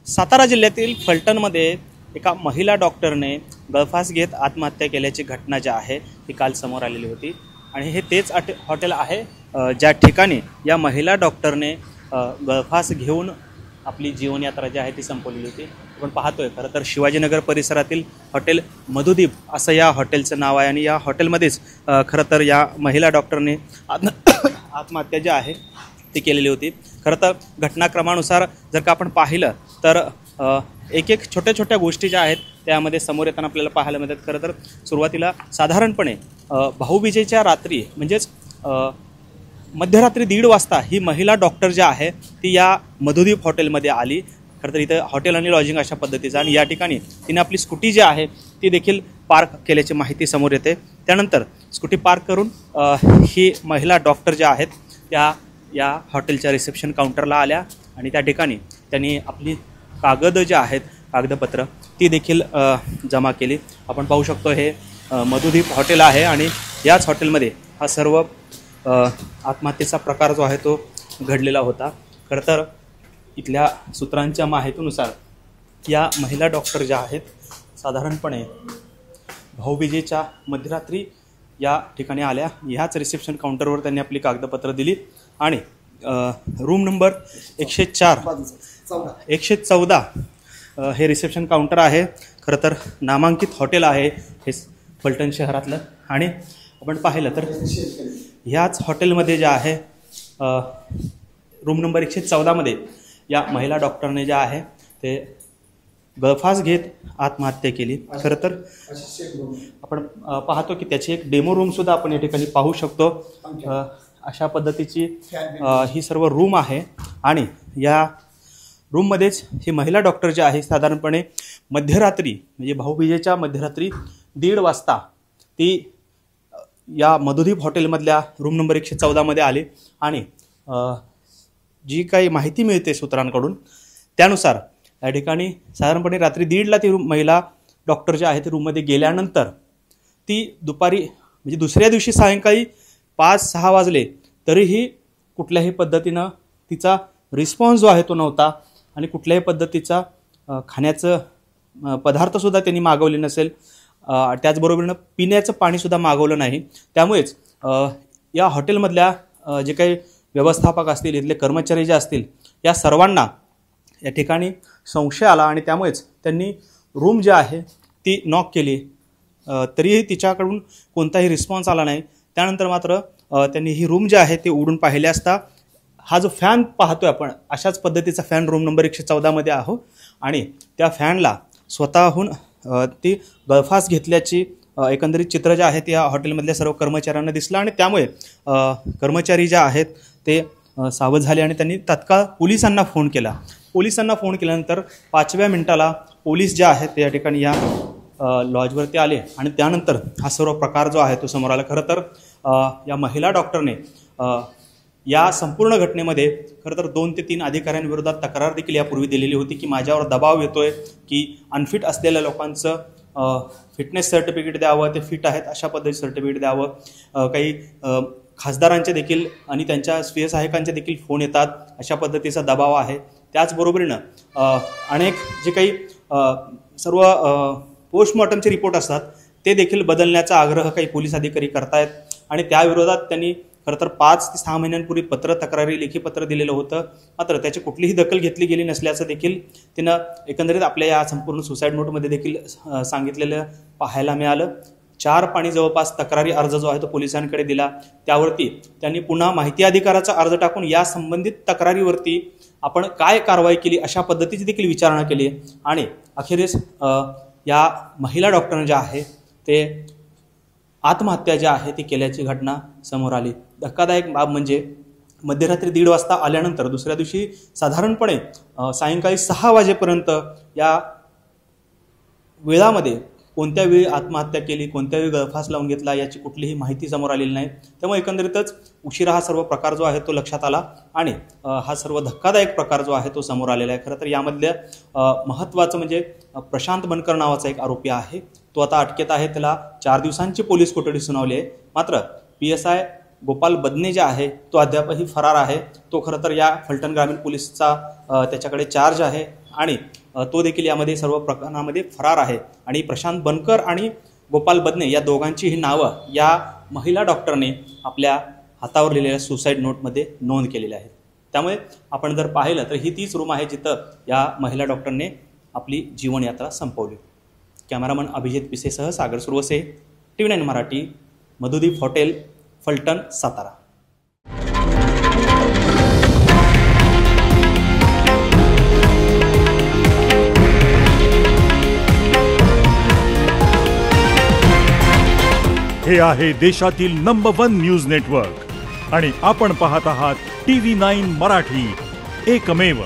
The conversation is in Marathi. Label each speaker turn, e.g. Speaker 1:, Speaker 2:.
Speaker 1: सातारा जिल्ह्यातील फलटणमध्ये एका महिला डॉक्टरने गळफास घेत आत्महत्या केल्याची घटना जी आहे ती काल समोर आलेली होती आणि हे तेच हॉटेल आहे ज्या ठिकाणी या महिला डॉक्टरने गळफास घेऊन आपली जीवनयात्रा जी आहे ती संपवलेली होती। आपण पाहतोय खरं तर शिवाजीनगर परिसरातील हॉटेल मधुदीप असं या हॉटेलचं नाव आहे आणि या हॉटेलमध्येच खरं तर या महिला डॉक्टरने आत्महत्या जी आहे ती केलेली होती। खरं तर घटनाक्रमानुसार जर का आपण पाहिलं तर एक एक छोट्या छोट्या गोष्टी ज्या आहेत त्यामध्ये समोर येताना आपल्याला पाहायला मिळतात। खरं तर सुरुवातीला साधारणपणे भाऊबीजेच्या रात्री म्हणजेच मध्यरात्री 1:30 वाजता ही महिला डॉक्टर जी आहे ती या मधुदीप हॉटेलमध्ये आली। खरं तर इथं हॉटेल आणि लॉजिंग अशा पद्धतीचं आणि या ठिकाणी तिने आपली स्कूटी जी आहे ती देखील पार्क केल्याची माहिती समोर येते। त्यानंतर स्कूटी पार्क करून ही महिला डॉक्टर ज्या आहेत त्या या हॉटेलच्या रिसेप्शन काउंटरला आल्या आणि त्या ठिकाणी त्यांनी आपली कागद जे आहेत कागदपत्र ती देखील जमा केली। आपण पाहू शकतो हे मधुदीप हॉटेल आहे आणि याच हॉटेलमध्ये हा सर्व आत्महत्येचा प्रकार जो आहे तो घडलेला होता। खरं तर इथल्या सूत्रांच्या माहितीनुसार या महिला डॉक्टर ज्या आहेत साधारणपणे भाऊबीजेच्या मध्यरात्री या ठिकाणी आल्या। ह्याच रिसेप्शन काउंटरवर त्यांनी आपली कागदपत्र दिली आणि रूम नंबर 114 हे रिसेप्शन काउंटर आहे। खरं तर नामांकित हॉटेल आहे हे फलटण शहरातलं आणि आपण पाहिलं तर ह्याच हॉटेलमध्ये जे आहे रूम नंबर 114 मध्ये या महिला डॉक्टरने जे आहे ते गळफास घेत आत्महत्या केली। खरं तर आपण पाहतो की त्याची एक डेमो रूम सुद्धा आपण या ठिकाणी पाहू शकतो। अशा पद्धतीची ही सर्व रूम आहे आणि या रूममध्येच ही महिला डॉक्टर जी आहे साधारणपणे मध्यरात्री म्हणजे भाऊबीजेच्या मध्यरात्री 1:30 वाजता ती या मधुदीप हॉटेलमधल्या रूम नंबर 114 मध्ये आली आणि जी काही माहिती मिळते सूत्रांकडून त्यानुसार या ठिकाणी साधारणपणे रात्री 1:30ला ती महिला डॉक्टर जी आहे ती रूममध्ये गेल्यानंतर ती दुपारी म्हणजे दुसऱ्या दिवशी सायंकाळी 5-6 वाजले तरीही कुठल्याही पद्धतीनं तिचा रिस्पॉन्स जो आहे तो नव्हता आणि कुठल्याही पद्धतीचा खाण्याचं पदार्थसुद्धा त्यांनी मागवले नसेल। त्याचबरोबरीनं पिण्याचं पाणीसुद्धा मागवलं नाही। त्यामुळेच या हॉटेलमधल्या जे काही व्यवस्थापक असतील इथले कर्मचारी जे असतील या सर्वांना या ठिकाणी संशय आला आणि त्यामुळेच त्यांनी रूम जी आहे ती नॉक केली तरीही तिच्याकडून कोणताही रिस्पॉन्स आला नाही। त्यानंतर मात्र त्यांनी ही रूम जी आहे ती उघडून पाहिले असता हा जो फॅन पाहतोय आपण अशाच पद्धतीचा फॅन रूम नंबर 114 मध्ये आहे आणि त्या फॅनला स्वतःहून ती गळफास घेतल्याची एकंदरीत चित्र जे आहे ते या हॉटेलमधल्या सर्व कर्मचाऱ्यांना दिसलं आणि त्यामुळे कर्मचारी जे आहेत ते सावध झाले आणि त्यांनी तत्काळ पोलिसांना फोन केला। पोलिसांना फोन केल्यानंतर 5व्या मिनिटाला पोलीस जे आहेत ते या ठिकाणी या लॉजवरती आले आणि त्यानंतर हा सर्व प्रकार जो आहे तो समोर आला। खरं तर या महिला डॉक्टरने या संपूर्ण घटनेमध्ये खरं तर 2 ते 3 अधिकाऱ्यांविरोधात तक्रार देखील यापूर्वी दिलेली होती की माझ्यावर दबाव येतोय की अनफिट असलेल्या लोकांचं फिटनेस सर्टिफिकेट द्यावं, ते फिट आहेत अशा पद्धतीचं सर्टिफिकेट द्यावं। काही खासदारांचे देखील आणि त्यांच्या स्वीय सहायकांचे देखील फोन येतात अशा पद्धतीचा दबाव आहे। त्याचबरोबरीनं अनेक जे काही सर्व पोस्टमॉर्टमचे रिपोर्ट असतात ते देखील बदलण्याचा आग्रह काही पोलीस अधिकारी करतायत आणि त्याविरोधात त्यांनी खरं तर 5 ते 6 महिन्यांपूर्वी तक्रारी लेखी पत्र दिलेलं होतं। मात्र त्याची कुठलीही दखल घेतली गेली नसल्याचं देखील तिनं एकंदरीत आपल्या या संपूर्ण सुसाईड नोटमध्ये देखील सांगितलेलं पाहायला मिळालं। 4 पाणी जवळपास तक्रारी अर्ज जो आहे तो पोलिसांकडे दिला त्यावरती त्यांनी पुन्हा माहिती अधिकाराचा अर्ज टाकून या संबंधित तक्रारीवरती आपण काय कारवाई केली अशा पद्धतीची देखील विचारणा केली आणि अखेरीस या महिला डॉक्टरने जे आहे ते आत्महत्या जी आहे ती केल्याची घटना समोर आली। धक्कादायक बाब म्हणजे मध्यरात्री 1:30 वाजता आल्यानंतर दुसऱ्या दिवशी साधारणपणे सायंकाळी 6 वाजेपर्यंत या वेळामध्ये कोणत्या वेळी आत्महत्या केली, कोणत्या वेळी गळफास लावून घेतला याची कुठलीही माहिती समोर आलेली नाही। त्यामुळे एकंदरीतच उशिरा हा सर्व प्रकार जो आहे तो लक्षात आला आणि हा सर्व धक्कादायक प्रकार जो आहे तो समोर आलेला आहे। खरं तर यामधल्या महत्त्वाचं म्हणजे प्रशांत बनकर नावाचा एक आरोपी आहे, तो आता अटकेत आहे। त्याला 4 दिवसांची पोलीस कोठडी सुनावली आहे। मात्र PSI गोपाल बदने जे आहे तो अद्यापही फरार आहे। तो खरं तर या फलटण ग्रामीण पोलीसचा त्याच्याकडे चार्ज आहे आणि तो देखील यामध्ये सर्व प्रकरणामध्ये फरार आहे आणि प्रशांत बनकर आणि गोपाल बदने या दोघांची ही नावं या महिला डॉक्टरने आपल्या हातावर लिहिलेल्या सुसाईड नोटमध्ये नोंद केलेली आहे. त्यामुळे आपण जर पाहिलं तर ही तीच रूम आहे जिथं या महिला डॉक्टरने आपली जीवनयात्रा संपवली. कॅमेरामन अभिजित पिसेसह सागर सुरवसे, TV9 मराठी, मधुदीप हॉटेल, फलटण, सातारा.
Speaker 2: हे आहे देशातील नंबर 1 न्यूज नेटवर्क आणि आपण पाहत आहात TV9 मराठी, एकमेव.